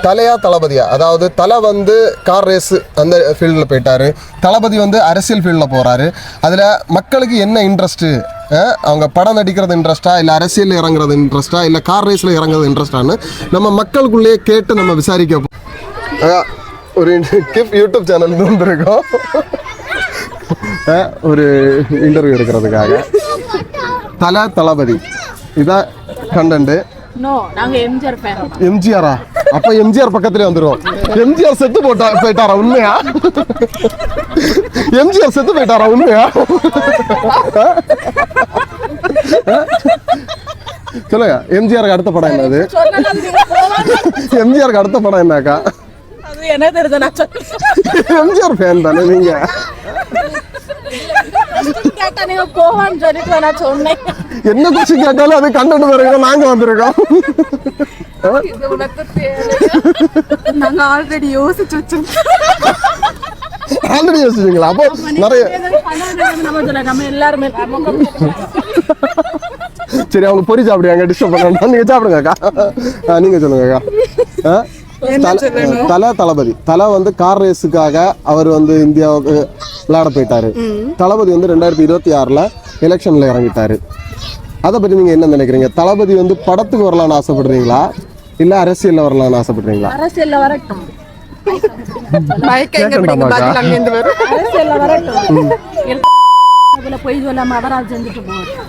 தலையா தளபதியா, அதாவது தலை வந்து கார் ரேஸ் அந்த ஃபீல்டில் போயிட்டாரு, தளபதி வந்து அரசியல் ஃபீல்டில் போகிறாரு. அதில் மக்களுக்கு என்ன இன்ட்ரெஸ்ட்டு, அவங்க படம் நடிக்கிறது இன்ட்ரெஸ்டா, இல்லை அரசியலில் இறங்குறது இன்ட்ரெஸ்டா, இல்லை கார் ரேஸில் இறங்குறது இன்ட்ரெஸ்டான்னு நம்ம மக்களுக்குள்ளேயே கேட்டு நம்ம விசாரிக்க ஒரு யூடியூப் சேனல் வந்துருக்கோம் ஒரு இன்டர்வியூ எடுக்கிறதுக்காக. தலை தளபதி இதான் கண்டென்ட். எம்ஜிஆரா? அப்ப எம்ஜிஆர் பக்கத்திலே வந்துடும். எம்ஜிஆர் செத்து போயிட்டாரா உண்மையா? எம்ஜிஆர் செத்து போயிட்டாரா உண்மையா? சொல்லுங்க, எம்ஜிஆருக்கு அடுத்த படம் என்னது? எம்ஜிஆருக்கு அடுத்த படம் என்னக்கா? எம்ஜிஆர் ஃபேன் தானே நீங்க? என்ன கொஸ்டின் கேட்டாலும் அது கண்டென்ட் வரைக்கும் நாங்க வந்திருக்கோம். ஆல்ரெடி யோசிச்சிங்களா? அப்போ நிறைய சரி, அவங்க பொறி சாப்பிடுவாங்க, டிஸ்டர்ப் பண்ண. நீங்க சாப்பிடுங்கக்கா. நீங்க சொல்லுங்கக்கா. தலை தளபதி தலை வந்து கார் ரேஸுக்காக அவர் வந்து இந்தியாவுக்கு விளையாட போயிட்டாரு. தளபதி வந்து 2026 எலெக்ஷன்ல இறங்கிட்டாரு. அதை பத்தி நீங்க என்ன நினைக்கிறீங்க? தளபதி வந்து படத்துக்கு வரலாம்னு ஆசைப்படுறீங்களா, இல்ல அரசியல்ல வரலாம்னு ஆசைப்படுறீங்களா? அரசியல்ல வரட்டும்.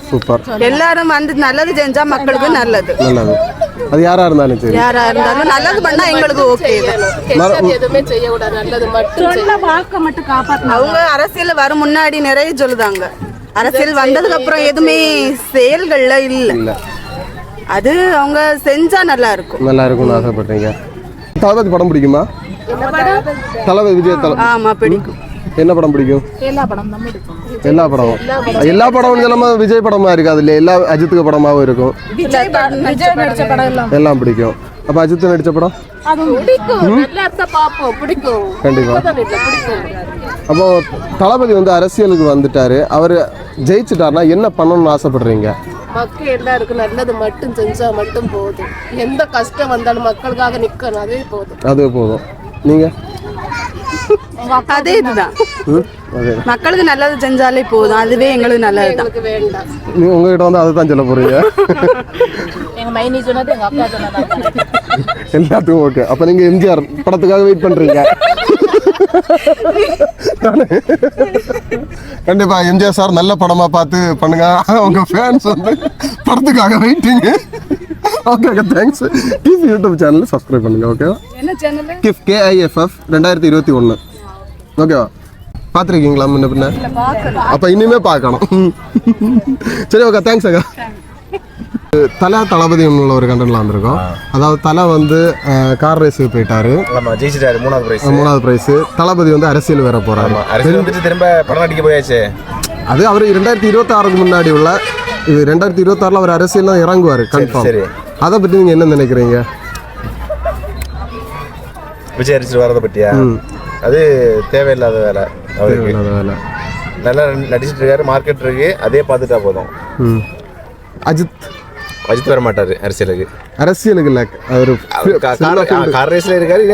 சூப்பர். எல்லாரும் வந்து நல்லது செஞ்சா மக்களுக்கு நல்லது. நல்லது. அது யாரா இருந்தாலும் சரி, யாரா இருந்தாலும் நல்லது பண்ணா எங்களுக்கு ஓகே. எதுவுமே செய்ய கூடாது, நல்லது மட்டும் காப்பாத்தணும். அவங்க அரசியல் வர முன்னாடி நிறைய சொல்லுதாங்க, அரசியல் வந்ததுக்கு அப்புறம் எதுவுமே செயல்கள்ல இல்ல. அது அவங்க செஞ்சா நல்லா இருக்கும். நல்லா இருக்கும்னு ஆசைப்படுறீங்க. தளபதி படம் பிடிக்குமா? தளபதி விஜய் தளபதி. ஆமா பிடிக்கும். என்ன படம் பிடிக்கும்? எல்லா படம் தான் பிடிக்கும். எல்லா படமும் நம்ம விஜய் படமா இருக்காது இல்ல, எல்லா அஜித்துக்கு படமாவும் இருக்கும். விஜய் நடிச்ச படம் எல்லாம் பிடிக்கும். அப்ப அஜித் நடிச்ச படம் பிடிக்கும் கண்டிப்பா. அப்போ தளபதி வந்து அரசியலுக்கு வந்துட்டாரு, அவர் ஜெயிச்சுட்டாருன்னா என்ன பண்ணணும்னு ஆசைப்படுறீங்க? மக்கள் எல்லாருக்கும் நல்லது மட்டும் செஞ்சா மட்டும் போதும். எந்த கஷ்டம் வந்தாலும் மக்களுக்காக நிக்கணும், அதே போதும். நீங்க அதே இதுதான், மக்களுக்கு நல்லது செஞ்சாலே போதும், அதுவே எங்களுக்கு நல்லதுதான். வேண்டாம். நீங்க உங்ககிட்ட வந்து அதுதான் சொல்ல போறீங்க? எங்க மைனி சொன்னது எங்க அப்பா சொன்னது எல்லாத்துக்கும் ஓகே. அப்ப நீங்க எம்ஜிஆர் படத்துக்காக வெயிட் பண்றீங்க? கண்டிப்பா எம்ஜிஆர் சார் நல்ல படமா பார்த்து பண்ணுங்க. உங்க ஃபேன்ஸ் வந்து படத்துக்காக வெயிட்டிங். Okay, thanks. கிஃப் யூடியூப் சேனல் சப்ஸ்கிரைப் பண்ணுங்க. ஓகேவா? என்ன சேனல்? கிஃப் KIFF 2021. ஓகேவா? பார்த்துருக்கீங்களா முன்ன பின்ன? அப்போ இனிமே பார்க்கணும். சரி, ஓகே, தேங்க்ஸ் அக்கா. தலை தளபதி உள்ள ஒரு கண்டென்ட்ல வந்திருக்கோம். அதாவது தலை வந்து கார் ரேஸுக்கு போயிட்டாரு, ஜெயிச்சிட்டாரு, 3வது பிரைஸ். தளபதி வந்து அரசியல் வேற போறாரு. அரசியல் வந்துட்டு திரும்ப படம் நடிக்க போயாச்சு. அது அவர் 2026 முன்னாடி உள்ள இது. 2026 அவர் அரசியல் தான் இறங்குவாரு கன்ஃபார்ம். அதை பத்தி நீங்க என்ன நினைக்கிறீங்க? விஜய் அரசியல் வரதை பத்தியா? அது தேவையில்லாத வேலை. அவருக்கு நல்லா நடிச்சிட்டு இருக்காரு, மார்க்கெட் இருக்கு, அதே பார்த்துட்டா போதும். அஜித் வர மாட்டாரு அரசியலுக்கு. இல்ல, அவர் கார் ரேஸ்ல இருக்காரு. இது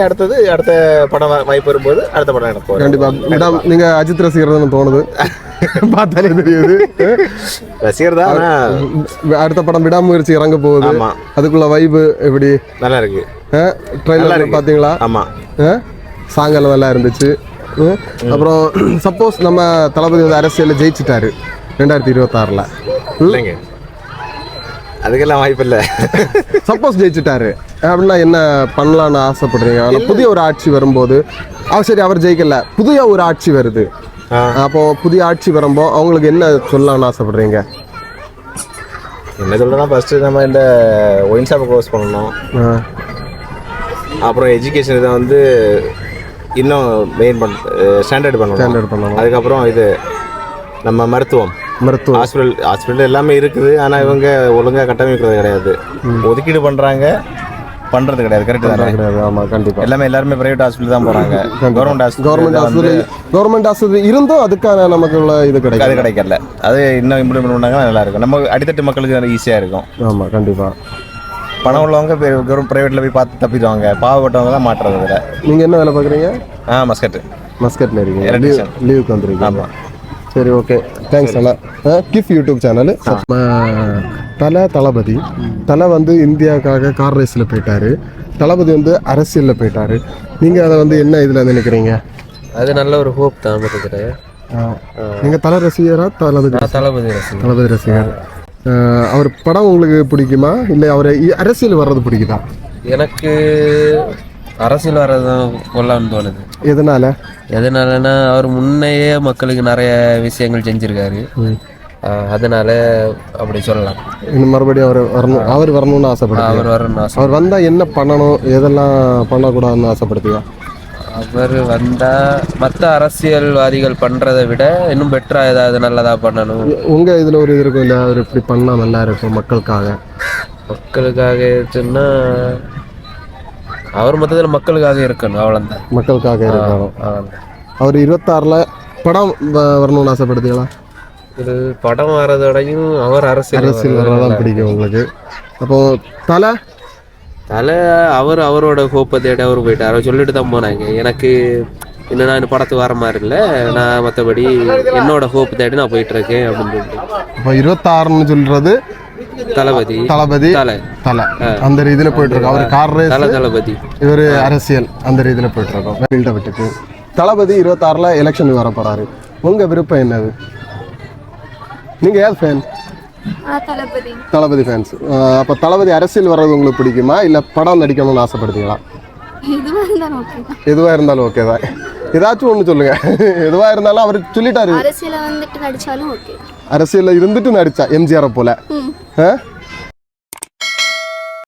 அடுத்த படம் வாய்ப்பு வரும்போது அடுத்த படம் எனக்கு கண்டிப்பா. நீங்க அஜித் ரசிகர் தோணுது, பார்த்தாலே தெரியுது. ரசிகர் தான். அடுத்த படம் விடாமுயற்சி இறங்க போகுது. அதுக்குள்ள வைபு எப்படி? நல்லா இருக்கு. ட்ரெயிலர் பாத்தீங்களா? ஆமா, சாங்கெல்லாம் நல்லா இருந்துச்சு. அப்புறம் சப்போஸ் நம்ம தளபதி வந்து அரசியல் ஜெயிச்சுட்டாரு 2026 இல்லைங்க, அதுக்கெல்லாம் வாய்ப்பு இல்லை. சப்போஸ் ஜெயிச்சுட்டாரு அப்படின்னா என்ன பண்ணலான்னு ஆசைப்படுறீங்க? புதிய ஒரு ஆட்சி வரும்போது, சரி அவர் ஜெயிக்கல, புதிய ஒரு ஆட்சி வருது, அப்போ புதிய ஆட்சி வரும்போது அவங்களுக்கு என்ன சொல்லலாம்னு ஆசைப்படுறீங்க? என்ன சொல்றேன்னா, ஃபர்ஸ்ட் நம்ம இந்த ஒயின் ஷாப்பை க்ளோஸ் பண்ணணும். அப்புறம் எஜுகேஷன் இதை வந்து இன்னும் ஸ்டாண்டர்ட் பண்ணணும். அதுக்கப்புறம் இது நம்ம மருத்துவம் ஹாஸ்பிட்டல் எல்லாமே இருக்குது. ஆனால் இவங்க ஒழுங்காக கட்டமைக்கிறது கிடையாது, ஒதுக்கீடு பண்ணுறது கிடையாது. கரெக்ட் தானே? ஆமாம், கண்டிப்பாக. எல்லாருமே பிரைவேட் ஹாஸ்பிட்டல் தான் போகிறாங்க. கவர்மெண்ட் ஹாஸ்பிட்டல் இருந்தும் அதுக்கான நமக்கு உள்ள இது கிடைக்கல. அது இன்னும் இம்ப்ளிமெண்ட் பண்ணாங்கன்னா நல்லா இருக்கும். நம்ம அடித்தட்டு மக்களுக்கு ஈஸியாக இருக்கும். ஆமாம், கண்டிப்பாக. பணம் உள்ளவங்க கவர்மெண்ட் ப்ரைவேட்டில் போய் பார்த்து தப்பிடுவாங்க, பாவப்பட்டவங்க தான் மாட்டுறது இதில். நீங்கள் என்ன வேலை பார்க்குறீங்க? மஸ்கட்டு மஸ்கட்டில் இருக்கீங்க, எலக்ட்ரிஷியன். லீவுக்கு வந்துருக்கீங்க. ஆமாம். சரி, ஓகே, தேங்க்ஸ் அண்ணா. கிஃப் யூடியூப் சேனல். தளபதி வந்து இந்தியாவுக்காக கார் ரேஸில் போயிட்டாரு. தளபதி வந்து அரசியலில் போயிட்டாரு. நீங்கள் அதை வந்து என்ன இதில் நினைக்கிறீங்க? அது நல்ல ஒரு ஹோப் தான் இருக்குது. நீங்கள் தலை ரசிகரா? தளபதி ரசிகர். அவர் படம் உங்களுக்கு பிடிக்குமா, இல்லை அவர் அரசியல் வர்றது பிடிக்குதா? எனக்கு அரசியல் வர்றது தான் கொள்ளான்னு தோணுது. எதனாலனா அவர் முன்னையே மக்களுக்கு நிறைய விஷயங்கள் செஞ்சிருக்காரு, அதனால அப்படி சொல்லலாம். இன்னும் மறுபடியும் அவர் வரணும்னு ஆசைப்படுறேன். அவர் வரணும்னு ஆசை. அவர் வந்தால் என்ன பண்ணணும், எதெல்லாம் பண்ணக்கூடாதுன்னு ஆசைப்படுத்தியா? அவர் வந்தால் மற்ற அரசியல்வாதிகள் பண்ணுறதை விட இன்னும் பெட்டராக ஏதாவது நல்லதாக பண்ணணும். உங்கள் இதில் ஒரு இது இருக்கும் இல்லை, அவர் இப்படி பண்ணால் நல்லா இருக்கும் மக்களுக்காக இருக்குன்னா அவர் மொத்தத்தில் மக்களுக்காக இருக்கணும், அவ்வளோதான். மக்களுக்காக இருக்கணும். அவர் 26 படம் வரணும்னு ஆசைப்படுத்தீங்களா? இது படம் வர்றதோடையும் அவர் அரசியல் வரதான் பிடிக்கும் உங்களுக்கு. அப்போ தலை அவரோட ஹோப்பை தேடி அவர் போயிட்டார். அவர் சொல்லிட்டு தான் போனாங்க, எனக்கு இன்னும் நான் படத்துக்கு வர மாதிரி இல்லை, நான் மற்றபடி என்னோட ஹோப் தேடி நான் போயிட்டு இருக்கேன் அப்படின்னு சொல்லிட்டு. இப்போ 26ன்னு சொல்றது தளபதி தலை அந்த ரீதியில போயிட்டு இருக்கோம். அவர் கார் ரேஸ் தளபதி, இவர் அரசியல் அந்த ரீதியில போயிட்டு இருக்கோம். ஃபீல்டை விட்டுட்டு தளபதி 26ல் எலெக்ஷன் வர போறாரு. உங்க விருப்பம் என்னது? நீங்க யார் ஃபேன்? தளபதி ஃபேன்ஸ். அப்போ தளபதி அரசியல் வர்றது உங்களுக்கு பிடிக்குமா, இல்லை படம் நடிக்கணும்னு ஆசைப்படுத்தீங்களா? எதுவாக இருந்தாலும் ஓகே தான். ஏதாச்சும் ஒன்று சொல்லுங்க. எதுவாக இருந்தாலும் அவர் சொல்லிட்டாரு, அரசியலில் இருந்துட்டு நடிச்சா, எம்ஜிஆரை போல.